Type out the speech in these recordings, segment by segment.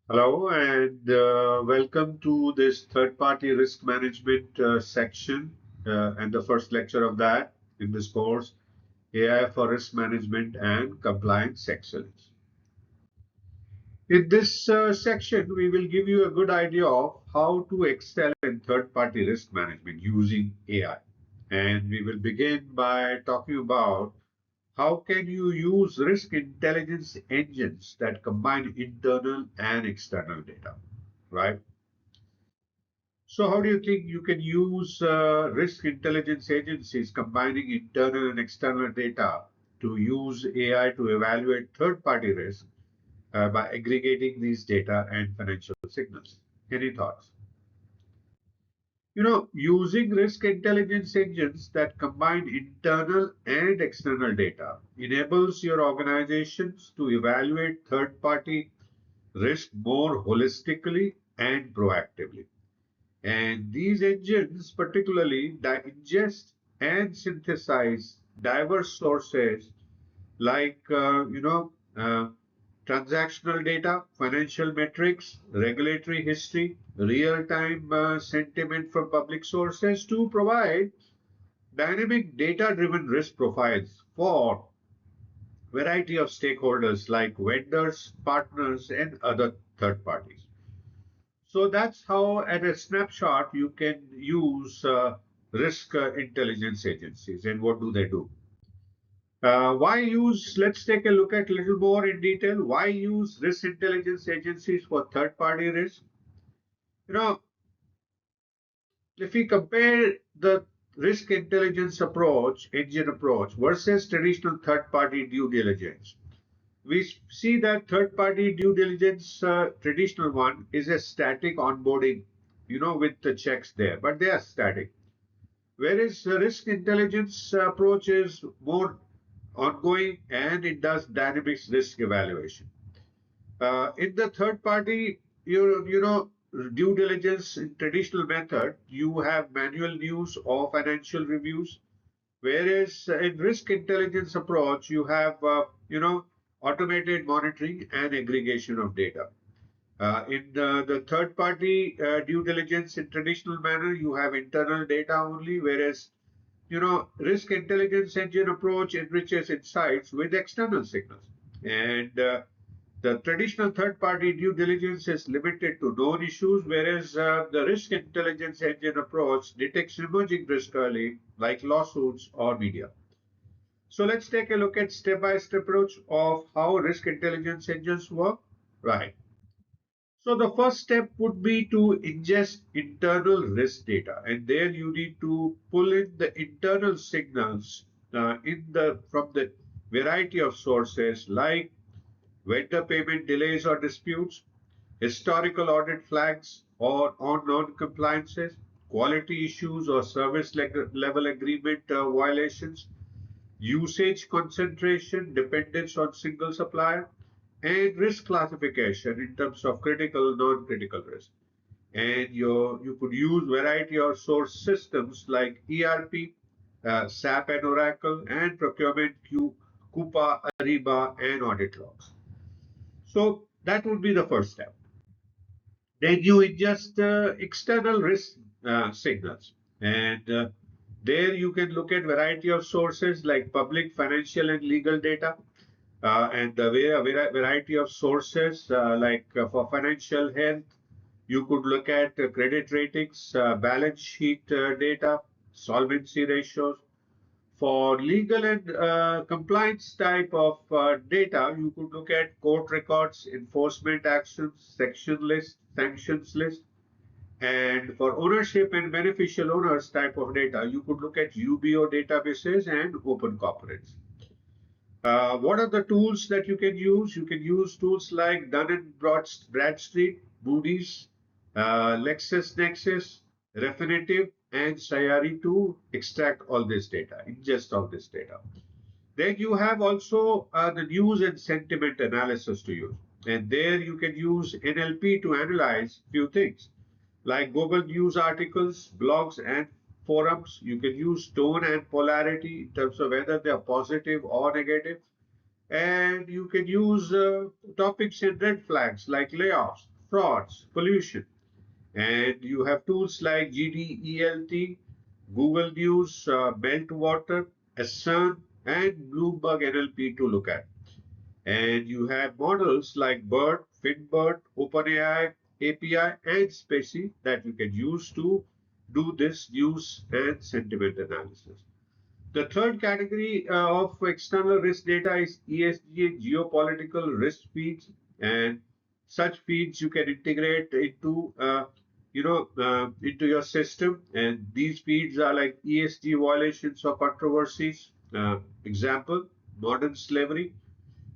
Hello and welcome to this third-party risk management section and the first lecture of that in this course, AI for Risk Management and Compliance Excellence. In this section, we will give you a good idea of how to excel in third-party risk management using AI. And we will begin by talking about how can you use risk intelligence engines that combine internal and external data, right? So, how do you think you can use risk intelligence agencies combining internal and external data to use AI to evaluate third party risk by aggregating these data and financial signals? Any thoughts? Using risk intelligence engines that combine internal and external data enables your organizations to evaluate third party risk more holistically and proactively. And these engines particularly ingest and synthesize diverse sources like, transactional data, financial metrics, regulatory history, real-time sentiment from public sources to provide dynamic data-driven risk profiles for variety of stakeholders like vendors, partners, and other third parties. So that's how, at a snapshot, you can use risk intelligence agencies. And what do they do? Why use, let's take a look at a little more in detail. Why use risk intelligence agencies for third party risk? You know, if we compare the risk intelligence approach, engine approach, versus traditional third party due diligence, we see that third party due diligence, traditional one, is a static onboarding, with the checks there, but they are static. Whereas the risk intelligence approach is more ongoing and it does dynamic risk evaluation. In the third party, due diligence in traditional method, you have manual news or financial reviews. Whereas in risk intelligence approach, you have, automated monitoring and aggregation of data. In the third party due diligence in traditional manner, you have internal data only, whereas risk intelligence engine approach enriches insights with external signals. And the traditional third party due diligence is limited to known issues, whereas the risk intelligence engine approach detects emerging risk early, like lawsuits or media. So let's take a look at step-by-step approach of how risk intelligence engines work. Right. So the first step would be to ingest internal risk data, and there you need to pull in the internal signals in the from the variety of sources like vendor payment delays or disputes, historical audit flags or on non-compliances, quality issues or service level agreement violations, usage concentration, dependence on single supplier, and risk classification in terms of critical, non-critical risk. And you could use variety of source systems like ERP, SAP and Oracle, and procurement Coupa, Ariba, and audit logs. So that would be the first step. Then you ingest external risk signals, and there you can look at variety of sources like public, financial, and legal data, and the variety of sources like for financial health, you could look at credit ratings, balance sheet data, solvency ratios. For legal and compliance type of data, you could look at court records, enforcement actions, section list, sanctions list. And for ownership and beneficial owners type of data, you could look at UBO databases and open corporates. What are the tools that you can use? You can use tools like Dun and Bradstreet, Moody's, LexisNexis, Refinitiv, and Sayari to extract all this data, ingest all this data. Then you have also the news and sentiment analysis to use. And there you can use NLP to analyze few things like Google News articles, blogs, and forums. You can use tone and polarity in terms of whether they are positive or negative. And you can use topics and red flags like layoffs, frauds, pollution. And you have tools like GDELT, Google News, Meltwater, Ascern, and Bloomberg NLP to look at. And you have models like BERT, FinBERT, OpenAI, API, and Spacey that you can use to do this news and sentiment analysis. The third category of external risk data is ESG and geopolitical risk feeds, and such feeds you can integrate into into your system. And these feeds are like ESG violations or controversies. Example: modern slavery.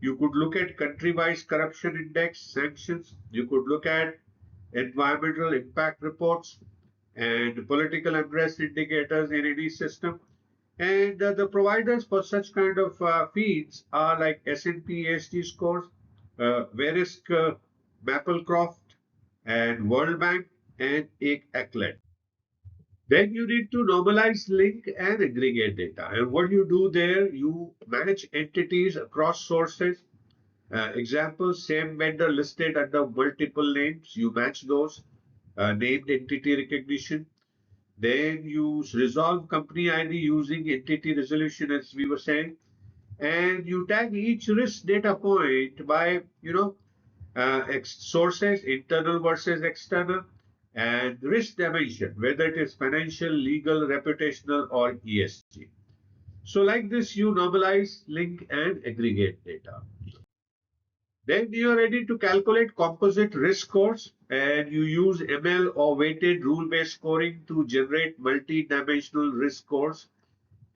You could look at country-wise corruption index, sanctions. You could look at environmental impact reports and political unrest indicators in any system. And the providers for such kind of feeds are like S&P ESG scores, Verisk, Maplecroft, and World Bank, and ACLED. Then you need to normalize, link, and aggregate data. And what you do there, you manage entities across sources. Example, same vendor listed under multiple names, you match those, named entity recognition. Then you resolve company ID using entity resolution, as we were saying, and you tag each risk data point by, sources, internal versus external, and risk dimension, whether it is financial, legal, reputational, or ESG. So like this, you normalize, link, and aggregate data. Then you are ready to calculate composite risk scores, and you use ML or weighted rule-based scoring to generate multi-dimensional risk scores.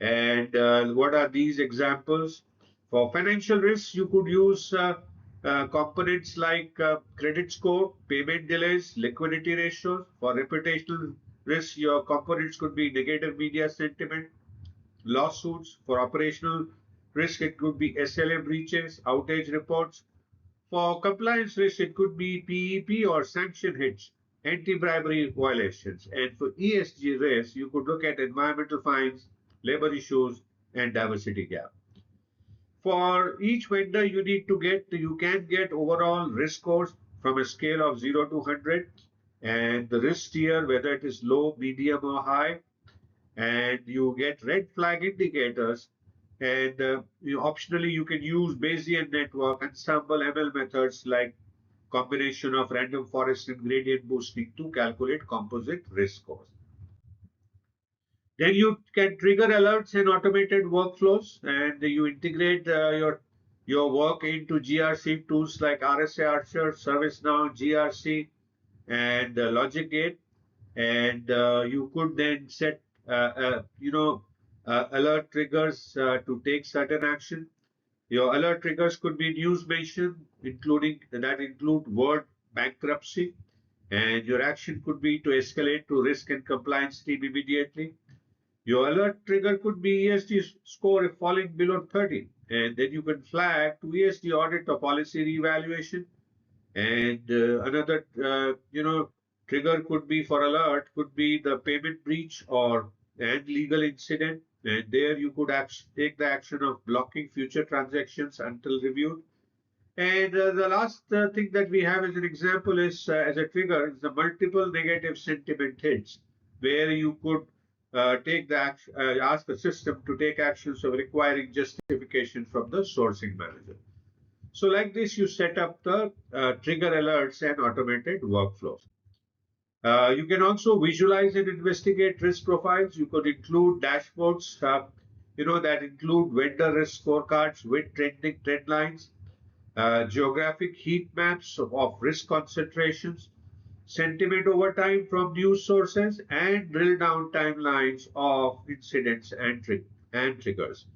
And what are these examples? For financial risks, you could use components like credit score, payment delays, liquidity ratios. For reputational risks, your components could be negative media sentiment, lawsuits. For operational risk, it could be SLA breaches, outage reports. For compliance risk, it could be PEP or sanction hits, anti-bribery violations. And for ESG risk, you could look at environmental fines, labor issues, and diversity gap. For each vendor, you can get overall risk scores from a scale of 0 to 100, and the risk tier, whether it is low, medium, or high, and you get red flag indicators. And optionally, you can use Bayesian network, ensemble ML methods like combination of random forest and gradient boosting to calculate composite risk scores. Then you can trigger alerts and automated workflows, and you integrate your work into GRC tools like RSA Archer, ServiceNow, GRC, and LogicGate. And you could then set alert triggers to take certain action. Your alert triggers could be news mentioned, include word bankruptcy, and your action could be to escalate to risk and compliance team immediately. Your alert trigger could be ESG score if falling below 30, and then you can flag to ESG audit or policy reevaluation. And another, trigger could be for alert could be the payment breach or and legal incident. And there you could take the action of blocking future transactions until reviewed. And the last thing that we have as an example is as a trigger is the multiple negative sentiment hits, where you could take the ask the system to take actions of requiring justification from the sourcing manager. So like this, you set up the trigger alerts and automated workflows. You can also visualize and investigate risk profiles. You could include dashboards, that include vendor risk scorecards with trend lines, geographic heat maps of risk concentrations, sentiment over time from news sources, and drill down timelines of incidents and triggers.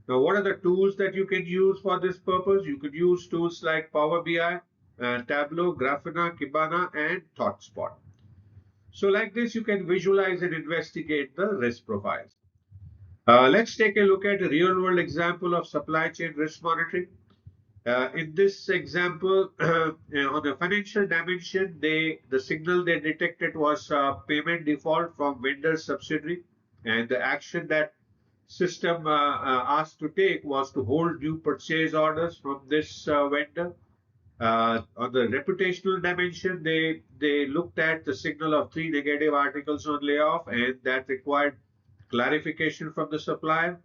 Now, what are the tools that you can use for this purpose? You could use tools like Power BI, Tableau, Grafana, Kibana, and ThoughtSpot. So like this, you can visualize and investigate the risk profiles. Let's take a look at a real-world example of supply chain risk monitoring. In this example, on the financial dimension, the signal they detected was payment default from vendor subsidiary, and the action that system asked to take was to hold new purchase orders from this vendor. On the reputational dimension, they looked at the signal of 3 negative articles on layoff, and that required clarification from the supplier.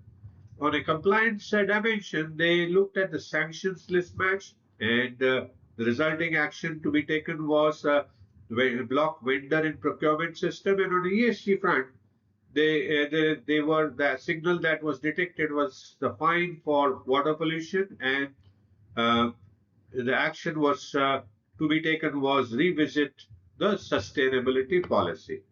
On a compliance dimension, they looked at the sanctions list match, and the resulting action to be taken was block vendor in procurement system. And on the ESG front, they were the signal that was detected was the fine for water pollution, and uh, the action was to be taken was revisit the sustainability policy.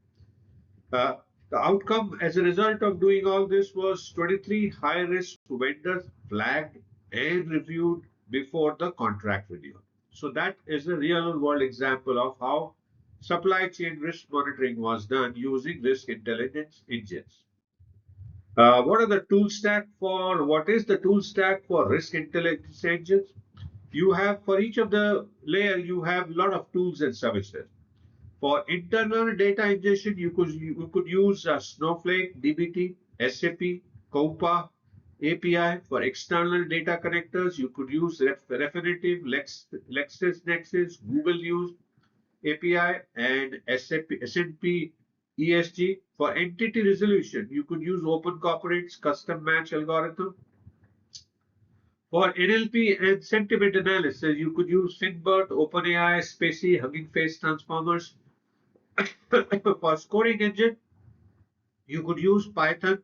Uh, the outcome as a result of doing all this was 23 high risk vendors flagged and reviewed before the contract renewal. So that is a real world example of how supply chain risk monitoring was done using risk intelligence engines. What are the tool stack for what is the tool stack for risk intelligence engines? You have for each of the layer you have a lot of tools and services. For internal data ingestion, you could use Snowflake, DBT, SAP, Coupa, API. For external data connectors, you could use Refinitiv, LexisNexis, Google News API, and SAP, S&P ESG. For entity resolution, you could use Open Corporate's custom match algorithm. For NLP and sentiment analysis, you could use Finbert, OpenAI, Spacey, Hugging Face transformers. For scoring engine, you could use Python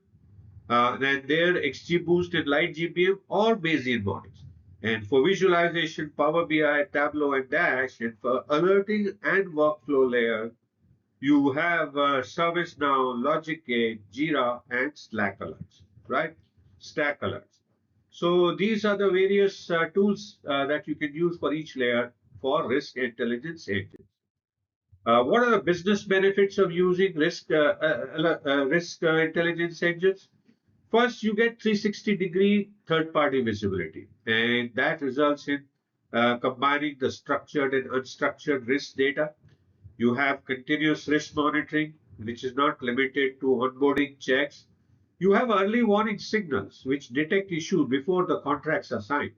and their XGBoost and LightGBM or Bayesian models. And for visualization, Power BI, Tableau, and Dash. And for alerting and workflow layer, you have ServiceNow, LogicGate, Jira, and Slack alerts, right? Stack alerts. So these are the various tools that you can use for each layer for risk intelligence agents. What are the business benefits of using risk intelligence engines? First, you get 360-degree third-party visibility, and that results in combining the structured and unstructured risk data. You have continuous risk monitoring, which is not limited to onboarding checks. You have early warning signals, which detect issues before the contracts are signed.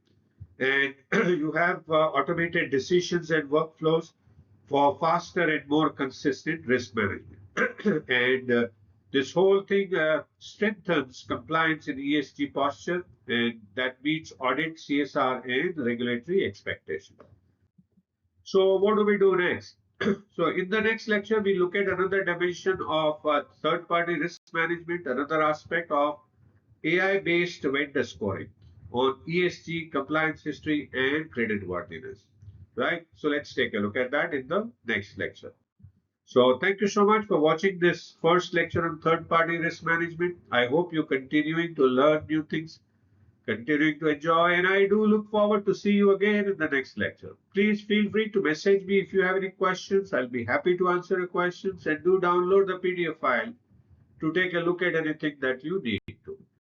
And you have automated decisions and workflows for faster and more consistent risk management. and this whole thing strengthens compliance in ESG posture, and that meets audit, CSR, and regulatory expectations. So, what do we do next? So, in the next lecture, we look at another dimension of third party risk management, another aspect of AI based vendor scoring on ESG, compliance history, and credit worthiness. Right? So, let's take a look at that in the next lecture. So, thank you so much for watching this first lecture on third party risk management. I hope you're continuing to learn new things, continuing to enjoy, and I do look forward to see you again in the next lecture. Please feel free to message me if you have any questions. I'll be happy to answer your questions, and do download the PDF file to take a look at anything that you need.